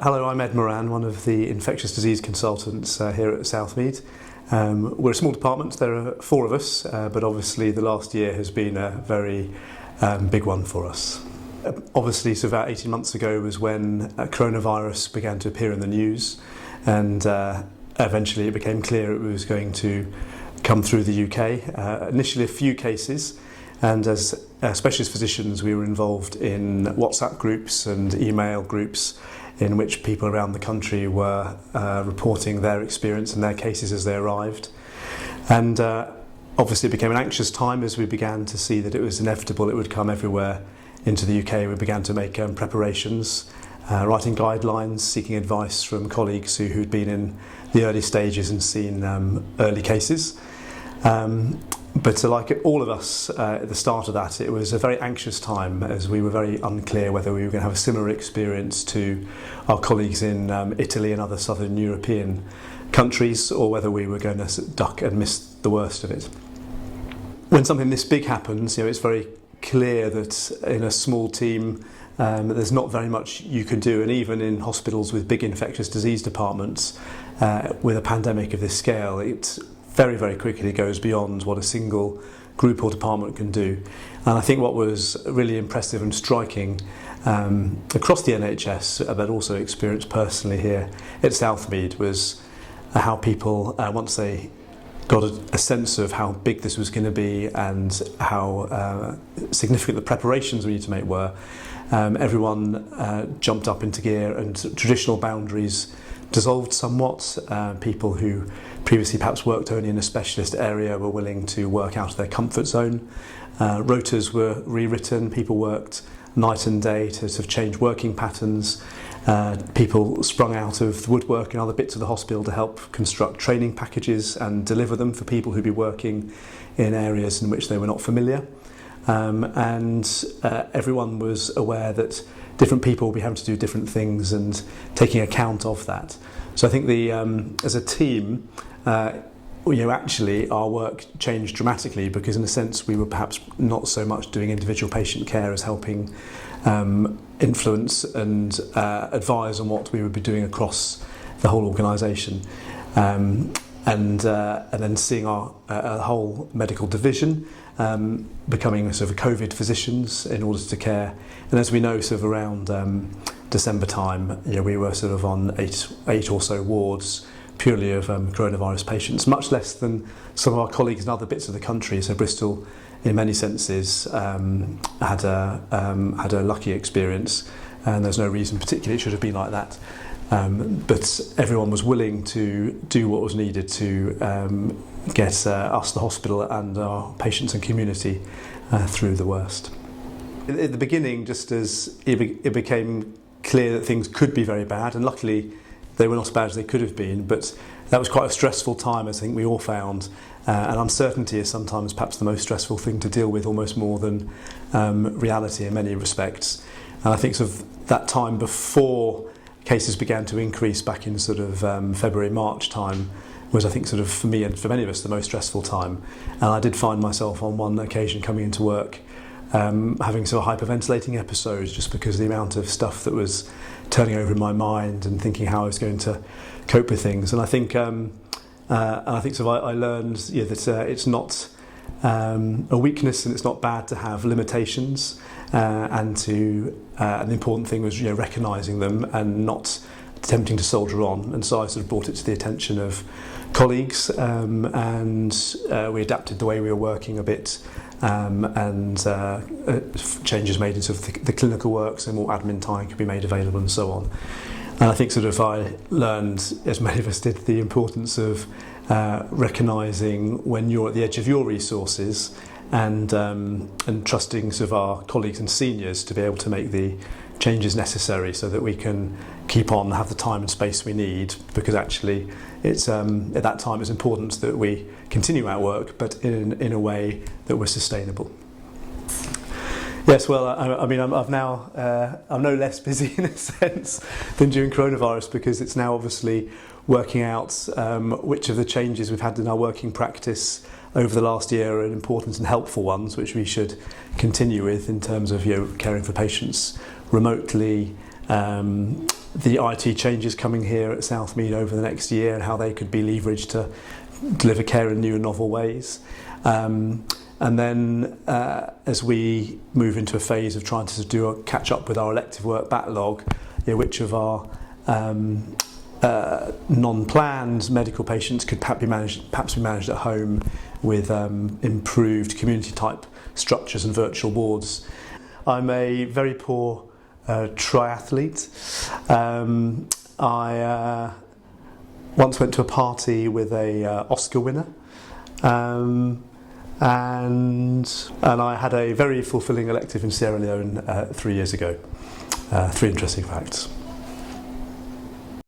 Hello, I'm Ed Moran, one of the infectious disease consultants here at Southmead. We're a small department, there are 4 of us, but obviously the last year has been a very big one for us. Obviously, so about 18 months ago was when coronavirus began to appear in the news, and eventually it became clear it was going to come through the UK. Initially a few cases, and as specialist physicians we were involved in WhatsApp groups and email groups in which people around the country were reporting their experience and their cases as they arrived. And obviously it became an anxious time as we began to see that it was inevitable it would come everywhere into the UK. We began to make preparations, writing guidelines, seeking advice from colleagues who'd been in the early stages and seen early cases. But like all of us at the start of that, it was a very anxious time as we were very unclear whether we were going to have a similar experience to our colleagues in Italy and other southern European countries, or whether we were going to duck and miss the worst of it. When something this big happens, it's very clear that in a small team there's not very much you can do, and even in hospitals with big infectious disease departments with a pandemic of this scale, it's very, very quickly goes beyond what a single group or department can do. And I think what was really impressive and striking across the NHS, but also experienced personally here at Southmead, was how people, once they got a sense of how big this was going to be and how significant the preparations we need to make were, everyone jumped up into gear, and traditional boundaries dissolved somewhat. People who previously perhaps worked only in a specialist area were willing to work out of their comfort zone. Rotas were rewritten, people worked night and day to sort of change working patterns. People sprung out of the woodwork and other bits of the hospital to help construct training packages and deliver them for people who'd be working in areas in which they were not familiar. And everyone was aware that different people will be having to do different things and taking account of that. So I think as a team, actually our work changed dramatically, because in a sense we were perhaps not so much doing individual patient care as helping influence and advise on what we would be doing across the whole organisation. And then seeing our whole medical division becoming sort of COVID physicians in order to care. And as we know, sort of around December time, we were sort of on eight or so wards purely of coronavirus patients, much less than some of our colleagues in other bits of the country. So Bristol, in many senses, had a lucky experience, and there's no reason particularly it should have been like that. But everyone was willing to do what was needed to get us, the hospital, and our patients and community through the worst. At the beginning, just as it became clear that things could be very bad, and luckily they were not as bad as they could have been, but that was quite a stressful time, as I think we all found. And uncertainty is sometimes perhaps the most stressful thing to deal with, almost more than reality in many respects. And I think sort of that time before cases began to increase back in sort of February, March time was, I think, sort of for me and for many of us, the most stressful time. And I did find myself on one occasion coming into work having sort of hyperventilating episodes, just because of the amount of stuff that was turning over in my mind and thinking how I was going to cope with things. And I think sort of I learned that it's not a weakness, and it's not bad to have limitations, and the important thing was recognising them and not attempting to soldier on. And so I sort of brought it to the attention of colleagues, and we adapted the way we were working a bit, and changes made in sort of the clinical work, so more admin time could be made available and so on. And I think sort of I learned, as many of us did, the importance of recognising when you're at the edge of your resources, and trusting sort of our colleagues and seniors to be able to make the changes necessary so that we can keep on, have the time and space we need, because actually it's at that time it's important that we continue our work, but in a way that we're sustainable. Yes, well, I'm no less busy in a sense than during coronavirus, because it's now obviously working out which of the changes we've had in our working practice over the last year are important and helpful ones, which we should continue with in terms of caring for patients remotely, the IT changes coming here at Southmead over the next year and how they could be leveraged to deliver care in new and novel ways. And then as we move into a phase of trying to do a catch up with our elective work backlog, which of our non-planned medical patients could perhaps be managed at home with improved community type structures and virtual wards. I'm a very poor triathlete. I once went to a party with a Oscar winner, and I had a very fulfilling elective in Sierra Leone 3 years ago. 3 interesting facts.